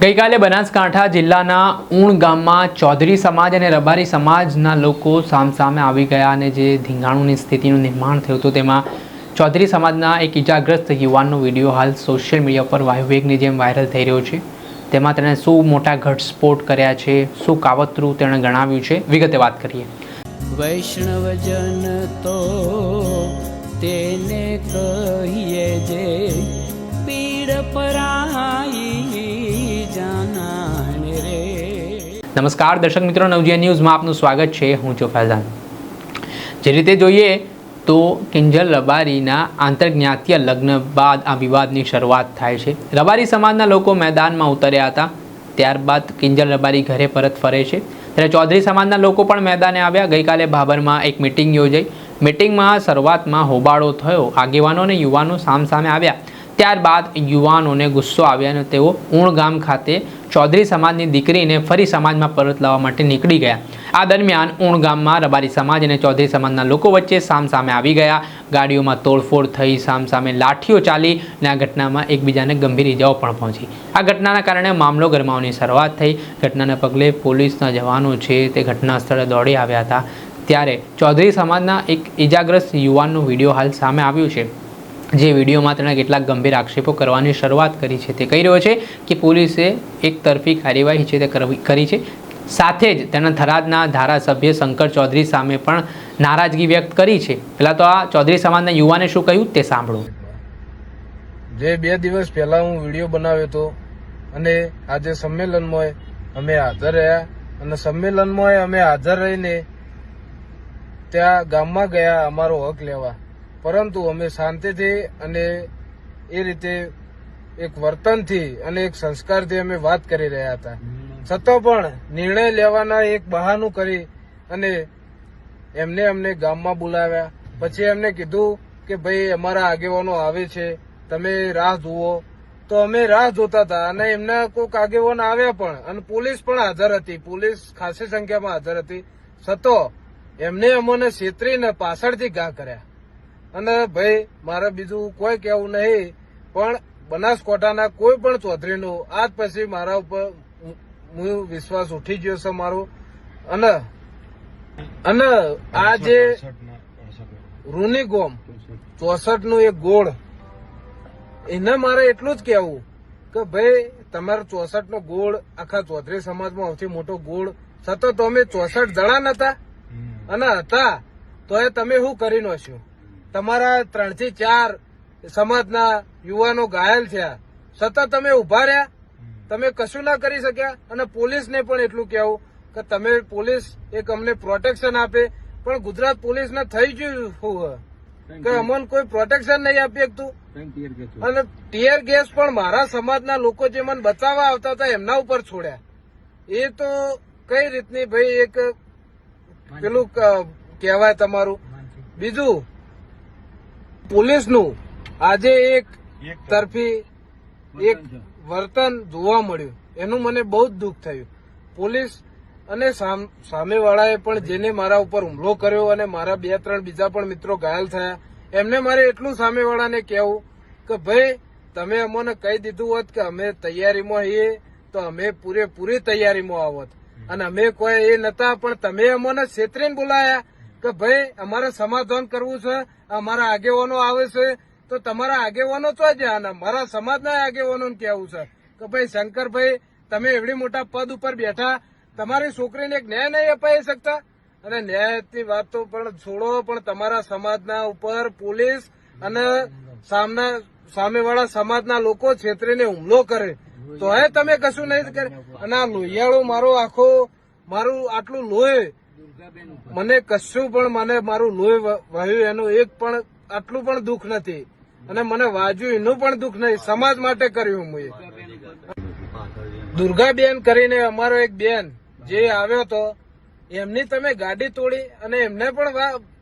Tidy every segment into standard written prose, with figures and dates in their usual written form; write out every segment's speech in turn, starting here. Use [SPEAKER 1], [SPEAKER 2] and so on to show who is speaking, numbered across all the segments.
[SPEAKER 1] ગઈકાલે બનાસકાંઠા જિલ્લાના ઊણ ગામમાં ચૌધરી સમાજ અને રબારી સમાજના લોકો સામસામે આવી ગયા અને જે ધીંગાણુની સ્થિતિનું નિર્માણ થયું હતું તેમાં ચૌધરી સમાજના એક ઇજાગ્રસ્ત યુવાનનો વિડીયો હાલ સોશિયલ મીડિયા પર વાયુવેગની જેમ વાયરલ થઈ રહ્યો છે। તેમાં તેણે શું મોટા ઘટસ્ફોટ કર્યા છે, શું કાવતરું તેણે ગણાવ્યું છે, વિગતે વાત કરીએ।
[SPEAKER 2] વૈષ્ણવજન તો તેને કહીએ જે પીડ પરાઈ જાનાને રે।
[SPEAKER 1] નમસ્કાર દર્શક મિત્રો, નવજીવન ન્યૂઝમાં આપનું સ્વાગત છે। હું છું ફૈઝાન। જે રીતે જોઈએ તો કિંજલ રબારીના આંતરજ્ઞાતીય લગ્ન બાદ આ વિવાદની શરૂઆત થાય છે। રબારી સમાજના લોકો મેદાનમાં ઉતર્યા હતા, ત્યારબાદ કિંજલ રબારી ઘરે પરત ફરે છે ત્યારે ચૌધરી સમાજના લોકો પણ મેદાને આવ્યા। ગઈકાલે ભાભરમાં એક મિટિંગ યોજાઈ। મિટિંગમાં શરૂઆતમાં હોબાળો થયો, આગેવાનો અને યુવાનો સામસામે આવ્યા। ત્યારબાદ યુવાનોને ગુસ્સો આવ્યા અને તેઓ ઊણ ગામ ખાતે ચૌધરી સમાજની દીકરીને ફરી સમાજમાં પરત લાવવા માટે નીકળી ગયા। આ દરમિયાન ઊણ ગામમાં રબારી સમાજ અને ચૌધરી સમાજના લોકો વચ્ચે સામસામે આવી ગયા। ગાડીઓમાં તોડફોડ થઈ, સામસામે લાઠીઓ ચાલી અને આ ઘટનામાં એકબીજાને ગંભીર ઇજાઓ પણ પહોંચી। આ ઘટનાના કારણે મામલો ગરમાવાની શરૂઆત થઈ। ઘટનાના પગલે પોલીસના જવાનો છે તે ઘટના સ્થળે દોડી આવ્યા હતા। ત્યારે ચૌધરી સમાજના એક ઇજાગ્રસ્ત યુવાનનો વિડીયો હાલ સામે આવ્યો છે, જે વિડીયોમાં તેણે કેટલાક ગંભીર આક્ષેપો કરવાની શરૂઆત કરી છે। તે કહી રહ્યો છે કે પોલીસે એક તરફી કાર્યવાહી છે તે કરી છે। સાથે જ તેના થરાદના ધારાસભ્ય શંકર ચૌધરી સામે પણ નારાજગી વ્યક્ત કરી છે। પહેલા તો આ ચૌધરી સમાજના યુવાને શું કહ્યું તે સાંભળો।
[SPEAKER 3] જે 2 દિવસ પહેલા હું વિડીયો બનાવ્યો હતો અને આજે સંમેલનમાં અમે હાજર રહ્યા અને સંમેલનમાં અમે હાજર રહીને ત્યાં ગામમાં ગયા અમારો હક લેવા, પરંતુ અમે શાંતિથી અને એ રીતે એક વર્તનથી અને એક સંસ્કારથી અમે વાત કરી રહ્યા હતા। છતાં પણ નિર્ણય લેવાના એક બહાનું કરી અને અમને ગામમાં બોલાવ્યા। પછી એમને કીધું કે ભાઈ અમારા આગેવાનો આવે છે, તમે રાહ જુઓ। તો અમે રાહ જોતા હતા અને એમના કોઈક આગેવાનો આવ્યા પણ અને પોલીસ પણ હાજર હતી, પોલીસ ખાસી સંખ્યામાં હાજર હતી। છતાં એમને અમને છેતરીને પાછળથી ઘા કર્યા। અને ભાઈ મારે બીજું કોઈ કહેવું નહીં, પણ બનાસકાંઠાના કોઈ પણ ચૌધરીનો આજ પછી મારા ઉપર વિશ્વાસ ઉઠી ગયો છે મારો। અને આ જે રૂની ગોમ 64 નું એક ગોળ, એને મારે એટલું જ કહેવું કે ભાઈ તમારો 64 નો ગોળ આખા ચૌધરી સમાજમાં સૌથી મોટો ગોળ, છતાં તો અમે 64 જણા નતા અને હતા તો એ તમે શું કરી નાખ્યું? તમારા 3 થી 4 સમાજના યુવાનો ઘાયલ થયા, છતાં તમે ઉભા રહ્યા, તમે કશું ના કરી શક્યા। અને પોલીસને પણ એટલું કહેવું કે તમે પોલીસ એક અમને પ્રોટેક્શન આપે, પણ ગુજરાત પોલીસને થઈ ગયું શું કે અમને કોઈ પ્રોટેક્શન નહીં આપી શકતું। અને ટીયર ગેસ પણ મારા સમાજના લોકો જે મને બચાવવા આવતા હતા એમના ઉપર છોડ્યા। એ તો કઈ રીતની ભાઈ એક પેલું કહેવાય તમારું। બીજું પોલીસનું આજે એક તરફી એક વર્તન જોવા મળ્યું, એનું મને બહુ જ દુઃખ થયું। પોલીસ અને સામેવાળાએ પણ જેને મારા ઉપર હુમલો કર્યો અને મારા 2-3 બીજા પણ મિત્રો ઘાયલ થયા, એમને મારે એટલું સામેવાળાને કહેવું કે ભાઈ તમે અમને કહી દીધું હોત કે અમે તૈયારીમાં છીએ તો અમે પૂરેપૂરી તૈયારીમાં આવત, અને અમે કોઈ એ નતા, પણ તમે અમને છેતરીને બોલાયા કે ભાઈ અમારે સમાધાન કરવું છે, અમારા આગેવાનો આવે છે તો તમારા આગેવાનો તો જ અને મારા સમાજના આગેવાનોને કહેવું છે કે ભાઈ શંકરભાઈ તમે એવડી મોટા પદ ઉપર બેઠા, તમારી છોકરીને એક ન્યાય નહીં અપાઈ શકતા? અને ન્યાયની વાત તો પણ છોડો, પણ તમારા સમાજના ઉપર પોલીસ અને સામેવાળા સમાજના લોકો છેતરીને હુમલો કરે તો એ તમે કશું નહીં કરે। અને આ લોહિયાળો મારું આટલું લોહી, મને કશું પણ મારું લોહી વહ્યું એનું એક પણ આટલું પણ દુઃખ નથી, અને મને વાજ્યું એનું પણ દુઃખ નહીં, સમાજ માટે કર્યું। હું દુર્ગાબેન કરીને અમારો એક બેન જે આવ્યો હતો, એમની તમે ગાડી તોડી અને એમને પણ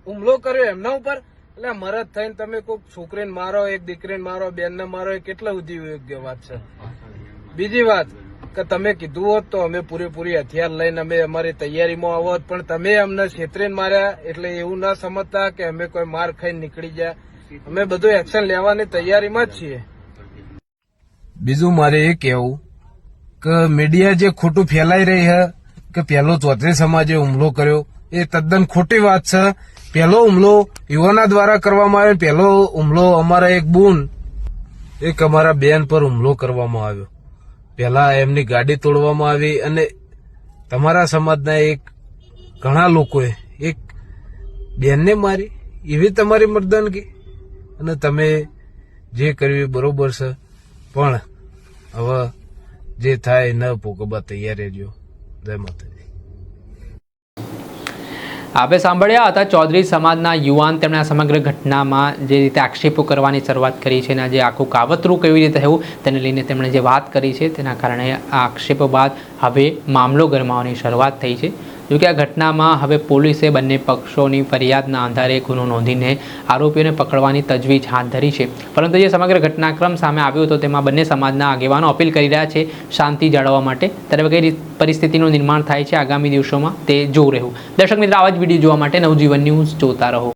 [SPEAKER 3] હુમલો કર્યો એમના ઉપર। એટલે મરદ થઈને તમે કોઈક છોકરીને મારો, એક દીકરીને મારો, બેનને મારો, એ કેટલા સુધી યોગ્ય વાત છે? બીજી વાત કે તમે કીધું હોત તો અમે પૂરેપૂરી હથિયાર લઈને અમે અમારી તૈયારીમાં આવત, પણ તમે અમને છેતરીને માર્યા। એટલે એવું ના સમજતા કે અમે કોઈ માર ખાઈને નીકળી ગયા, અમે બધું એક્શન લેવાની તૈયારીમાં જ છીએ। બીજું મારે એ કહેવું કે મીડિયા જે ખોટું ફેલાઈ રહી છે કે પહેલો ચૌધરી સમાજે હુમલો કર્યો, એ તદ્દન ખોટી વાત છે. પહેલો હુમલો યુવાના દ્વારા કરવામાં આવ્યો. પહેલો હુમલો અમારા એક બૂન, એક અમારા બેન પર હુમલો કરવામાં આવ્યો. પહેલા એમની ગાડી તોડવામાં આવી અને તમારા સમાજના એક ઘણા લોકોએ એક બેનને મારી. એવી તમારી મર્દાનગી. અને તમે જે કર્યું એ બરોબર છે, પણ હવે જે થાય ન ભોગવવા તૈયાર રહેજો. જય માતાજી.
[SPEAKER 1] આપણે સાંભળ્યા હતા ચૌધરી સમાજના યુવાન. તેમણે આ સમગ્ર ઘટનામાં જે રીતે આક્ષેપો કરવાની શરૂઆત કરી છે અને જે આખું કાવતરું કેવી રીતે થયું તેને લઈને તેમણે જે વાત કરી છે તેના કારણે આ આક્ષેપો બાદ હવે મામલો ગરમાવાની શરૂઆત થઈ છે. જોકે આ ઘટનામાં હવે પોલીસે બંને પક્ષોની ફરિયાદના આધારે ગુનો નોંધીને આરોપીઓને પકડવાની તજવીજ હાથ ધરી છે. પરંતુ જે સમગ્ર ઘટનાક્રમ સામે આવ્યો હતો તેમાં બંને સમાજના આગેવાનો અપીલ કરી રહ્યા છે શાંતિ જાળવવા માટે. ત્યારે કઈ પરિસ્થિતિનું નિર્માણ થાય છે આગામી દિવસોમાં તે જોવું રહ્યું. દર્શક મિત્રો, આવા જ વિડીયો જોવા માટે નવજીવન ન્યૂઝ જોતા રહો.